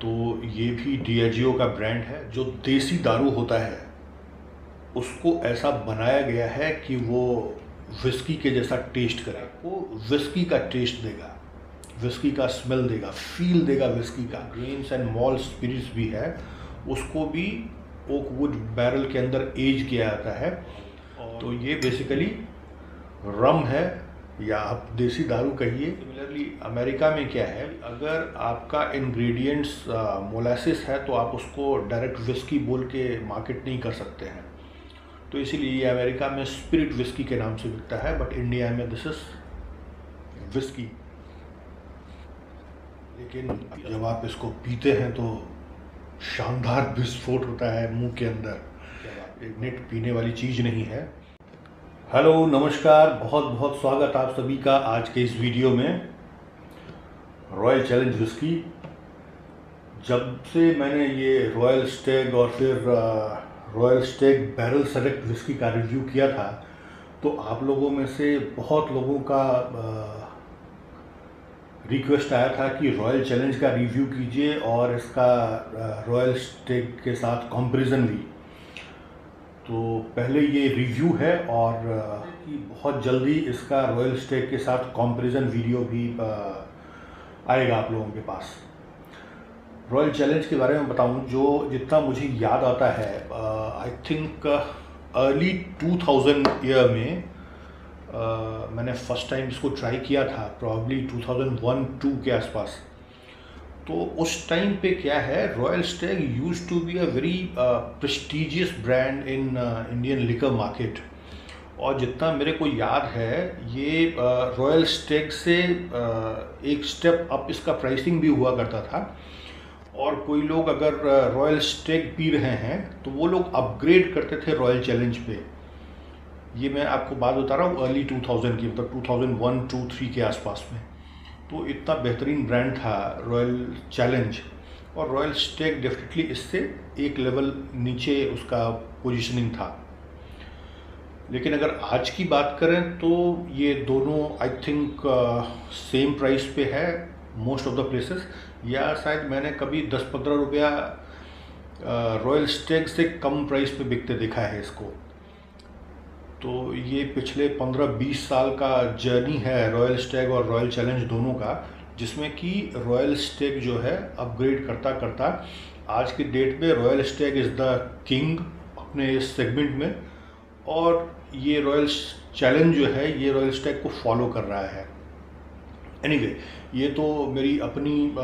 तो ये भी डियाजियो का ब्रांड है। जो देसी दारू होता है उसको ऐसा बनाया गया है कि वो विस्की के जैसा टेस्ट करे, वो विस्की का टेस्ट देगा, विस्की का स्मेल देगा, फील देगा विस्की का। ग्रेन्स एंड मॉल्ट स्पिरिट्स भी है, उसको भी ओकवुड बैरल के अंदर एज किया जाता है। तो ये बेसिकली रम है या आप देसी दारू कहिए। सिमिलरली अमेरिका में क्या है, अगर आपका इंग्रेडिएंट्स मोलासिस है तो आप उसको डायरेक्ट विस्की बोल के मार्केट नहीं कर सकते हैं, तो इसीलिए ये अमेरिका में स्पिरिट विस्की के नाम से बिकता है, बट इंडिया में दिस इज विस्की। लेकिन जब आप इसको पीते हैं तो शानदार विस्फोट होता है मुंह के अंदर। एक नेट पीने वाली चीज़ नहीं है। हेलो, नमस्कार, बहुत बहुत स्वागत आप सभी का आज के इस वीडियो में। रॉयल चैलेंज विस्की, जब से मैंने ये रॉयल स्टैग और फिर royal Stag barrel select whisky का रिव्यू किया था, तो आप लोगों में से बहुत लोगों का रिक्वेस्ट आया था कि रॉयल चैलेंज का रिव्यू कीजिए और इसका रॉयल स्टैग के साथ कंपैरिजन भी। तो पहले ये रिव्यू है और कि बहुत जल्दी इसका रॉयल स्टैग के साथ कंपैरिजन वीडियो भी आएगा आप लोगों के पास। रॉयल चैलेंज के बारे में बताऊं, जो जितना मुझे याद आता है, आई थिंक अर्ली 2000 ईयर में मैंने फर्स्ट टाइम इसको ट्राई किया था, प्रॉब्ली 2001-2 के आसपास। तो उस टाइम पे क्या है, Royal Stag used to be a very prestigious brand in Indian liquor market. और जितना मेरे को याद है, ये रॉयल स्टैग से एक स्टेप अप इसका प्राइसिंग भी हुआ करता था। और कोई लोग अगर रॉयल स्टैग पी रहे हैं तो वो लोग अपग्रेड करते थे रॉयल चैलेंज पे। ये मैं आपको बात बता रहा हूँ अर्ली 2000 की, मतलब 2001-2-3 के आसपास में। तो इतना बेहतरीन ब्रांड था रॉयल चैलेंज, और रॉयल स्टैग डेफिनेटली इससे एक लेवल नीचे उसका पोजीशनिंग था। लेकिन अगर आज की बात करें तो ये दोनों आई थिंक सेम प्राइस पे है मोस्ट ऑफ द प्लेसेस, या शायद मैंने कभी 10-15 रुपया रॉयल स्टैग से कम प्राइस पे बिकते देखा है इसको। तो ये पिछले 15-20 साल का जर्नी है रॉयल स्टैग और रॉयल चैलेंज दोनों का, जिसमें कि रॉयल स्टैग जो है अपग्रेड करता करता आज के डेट में royal Stag is the king अपने इस सेगमेंट में, और ये रॉयल चैलेंज जो है ये रॉयल स्टैग को फॉलो कर रहा है। एनीवे, ये तो मेरी अपनी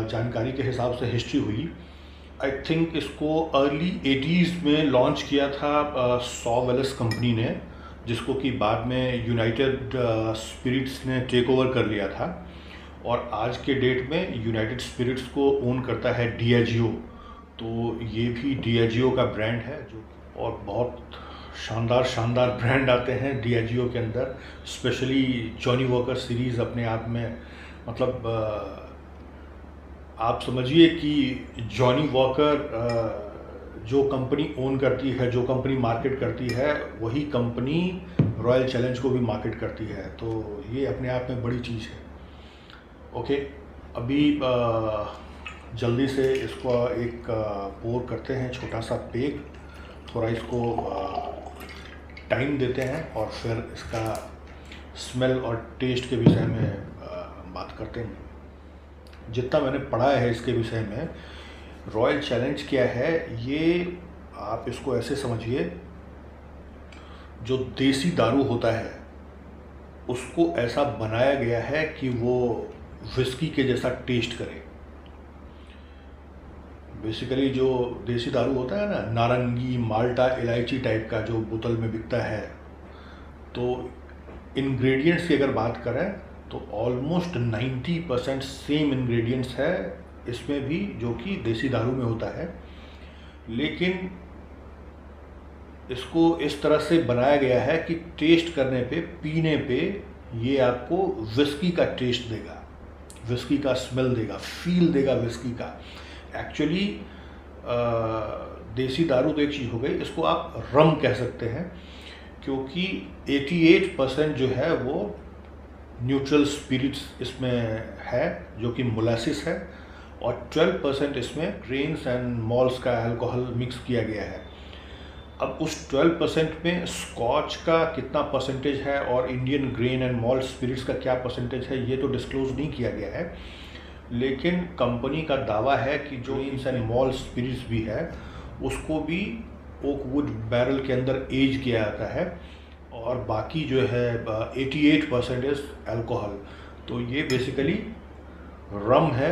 जानकारी के हिसाब से हिस्ट्री हुई। आई थिंक इसको अर्ली 80s में लॉन्च किया था सॉवेलस कंपनी ने, जिसको कि बाद में यूनाइटेड स्पिरिट्स ने टेक ओवर कर लिया था। और आज के डेट में यूनाइटेड स्पिरिट्स को ओन करता है डियाजियो। तो ये भी डियाजियो का ब्रांड है जो, और बहुत शानदार ब्रांड आते हैं डियाजियो के अंदर, स्पेशली जॉनी वॉकर सीरीज़ अपने आप में, मतलब आप समझिए कि जॉनी वॉकर जो कंपनी ओन करती है, जो कंपनी मार्केट करती है, वही कंपनी रॉयल चैलेंज को भी मार्केट करती है। तो ये अपने आप में बड़ी चीज़ है। ओके, अभी जल्दी से इसको एक पोर करते हैं, छोटा सा पेग, थोड़ा इसको टाइम देते हैं और फिर इसका स्मेल और टेस्ट के विषय में बात करते हैं। जितना मैंने पढ़ा है इसके विषय में, रॉयल चैलेंज क्या है, ये आप इसको ऐसे समझिए, जो देसी दारू होता है उसको ऐसा बनाया गया है कि वो विस्की के जैसा टेस्ट करे। बेसिकली जो देसी दारू होता है ना, नारंगी, माल्टा, इलायची टाइप का जो बोतल में बिकता है, तो इंग्रेडिएंट्स की अगर बात करें तो ऑलमोस्ट 90% सेम इंग्रेडिएंट्स है इसमें भी, जो कि देसी दारू में होता है। लेकिन इसको इस तरह से बनाया गया है कि टेस्ट करने पे, पीने पे ये आपको विस्की का टेस्ट देगा, विस्की का स्मेल देगा, फील देगा विस्की का। एक्चुअली देसी दारू तो एक चीज़ हो गई, इसको आप रम कह सकते हैं, क्योंकि 88% जो है वो न्यूट्रल स्पिरिट्स इसमें है, जो कि मोलासिस है, और 12% इसमें ग्रेन्स एंड मॉल्स का अल्कोहल मिक्स किया गया है। अब उस 12% में स्कॉच का कितना परसेंटेज है और Indian grain and malt spirits का क्या परसेंटेज है ये तो डिस्क्लोज नहीं किया गया है, लेकिन कंपनी का दावा है कि जो ग्रेन्स एंड मॉल्ट स्पिरिट्स भी है उसको भी ओकवुड बैरल के अंदर एज किया जाता है और बाकी जो है 88% अल्कोहल। तो ये बेसिकली रम है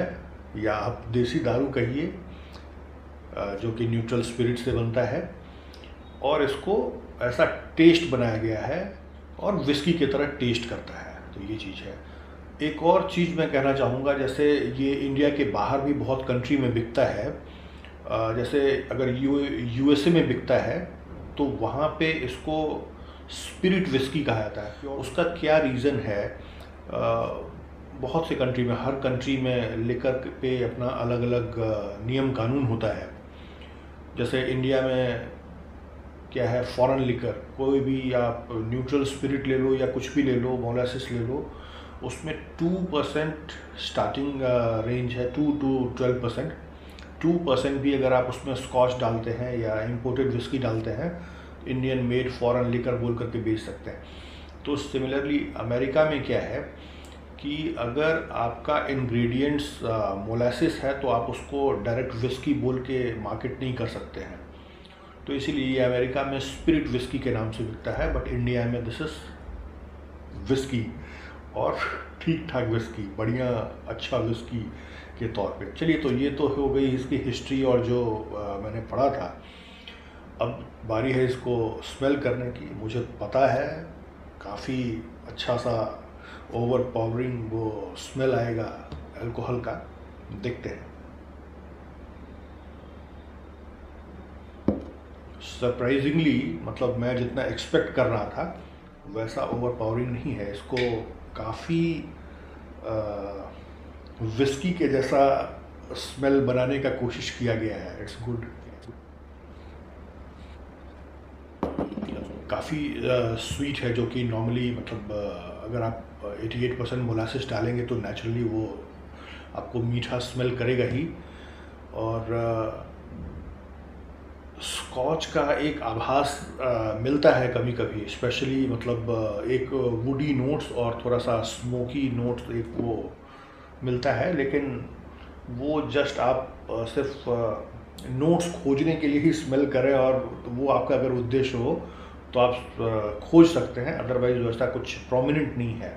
या आप देसी दारू कहिए, जो कि न्यूट्रल स्पिरिट से बनता है और इसको ऐसा टेस्ट बनाया गया है और विस्की की तरह टेस्ट करता है। तो ये चीज़ है। एक और चीज़ मैं कहना चाहूँगा, जैसे ये इंडिया के बाहर भी बहुत कंट्री में बिकता है, जैसे अगर यूएसए में बिकता है तो वहाँ पे इसको स्पिरिट विस्की कहा जाता है। उसका क्या रीज़न है, बहुत से कंट्री में, हर कंट्री में लिकर पे अपना अलग अलग नियम कानून होता है। जैसे इंडिया में क्या है, फॉरेन लिकर, कोई भी आप न्यूट्रल स्पिरिट ले लो या कुछ भी ले लो, मोलासिस ले लो, उसमें 2% स्टार्टिंग रेंज है, 2 to 12%। 2% भी अगर आप उसमें स्कॉच डालते हैं या इम्पोर्टेड विस्की डालते हैं, इंडियन मेड फॉरेन लिकर बोल करके बेच सकते हैं। तो सिमिलरली अमेरिका में क्या है कि अगर आपका इंग्रेडिएंट्स मोलासिस है तो आप उसको डायरेक्ट विस्की बोल के मार्केट नहीं कर सकते हैं। तो इसीलिए ये अमेरिका में स्पिरिट विस्की के नाम से बिकता है, बट इंडिया में दिस इज विस्की और ठीक ठाक विस्की, बढ़िया अच्छा विस्की के तौर पे। चलिए, तो ये तो हो गई इसकी हिस्ट्री और जो मैंने पढ़ा था। अब बारी है इसको स्मेल करने की। मुझे पता है काफ़ी अच्छा सा ओवर पावरिंग वो स्मेल आएगा अल्कोहल का, देखते हैं। सरप्राइजिंगली, मतलब मैं जितना एक्सपेक्ट कर रहा था वैसा ओवर पावरिंग नहीं है। इसको काफ़ी विस्की के जैसा स्मेल बनाने का कोशिश किया गया है। इट्स गुड, काफ़ी स्वीट है, जो कि नॉर्मली मतलब अगर आप 88% मोलासिस डालेंगे तो नेचुरली वो आपको मीठा स्मेल करेगा ही। और स्कॉच का एक आभास मिलता है कभी कभी, स्पेशली मतलब एक वुडी नोट्स और थोड़ा सा स्मोकी नोट्स एक वो मिलता है, लेकिन वो जस्ट आप सिर्फ नोट्स खोजने के लिए ही स्मेल करें और वो आपका अगर उद्देश्य हो तो आप खोज सकते हैं, अदरवाइज वैसा कुछ प्रोमिनेंट नहीं है।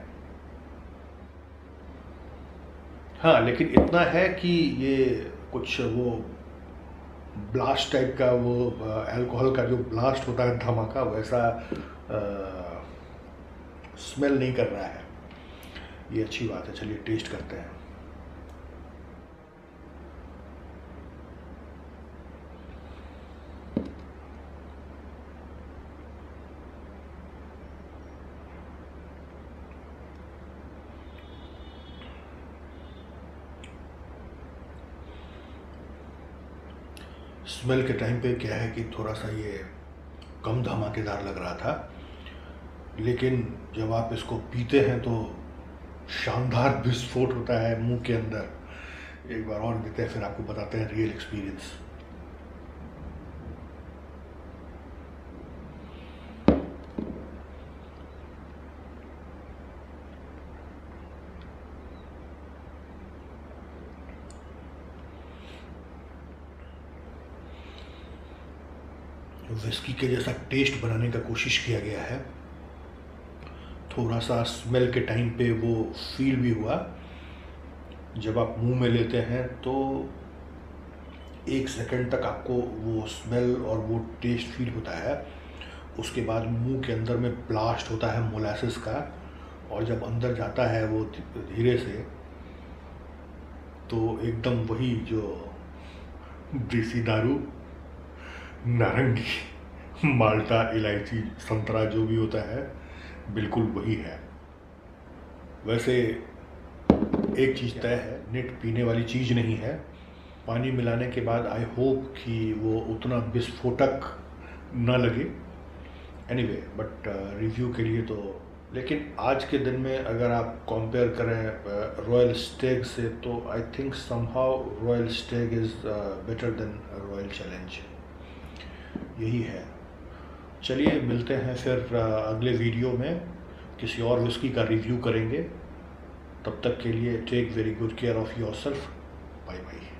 हाँ, लेकिन इतना है कि ये कुछ वो ब्लास्ट टाइप का, वो अल्कोहल का जो ब्लास्ट होता है धमाका, वैसा स्मेल नहीं कर रहा है। ये अच्छी बात है। चलिए टेस्ट करते हैं। स्मेल के टाइम पे क्या है कि थोड़ा सा ये कम धमाकेदार लग रहा था, लेकिन जब आप इसको पीते हैं तो शानदार विस्फोट होता है मुंह के अंदर। एक बार और पीते हैं, फिर आपको बताते हैं रियल एक्सपीरियंस। विस्की के जैसा टेस्ट बनाने का कोशिश किया गया है। थोड़ा सा स्मेल के टाइम पे वो फील भी हुआ। जब आप मुंह में लेते हैं तो 1 सेकंड तक आपको वो स्मेल और वो टेस्ट फील होता है। उसके बाद मुंह के अंदर में ब्लास्ट होता है मोलासिस का, और जब अंदर जाता है वो धीरे से, तो एकदम वही जो देसी दारू, नारंगी, माल्टा, इलायची, संतरा जो भी होता है, बिल्कुल वही है। वैसे एक चीज़ तय है, नेट पीने वाली चीज़ नहीं है। पानी मिलाने के बाद आई होप कि वो उतना विस्फोटक न लगे। एनीवे, बट रिव्यू के लिए तो लेकिन आज के दिन में अगर आप कंपेयर करें रॉयल स्टेग से, तो I think somehow royal स्टेग is better than royal challenge. यही है। चलिए मिलते हैं फिर अगले वीडियो में, किसी और विस्की का रिव्यू करेंगे। तब तक के लिए take very good care of yourself. Bye bye.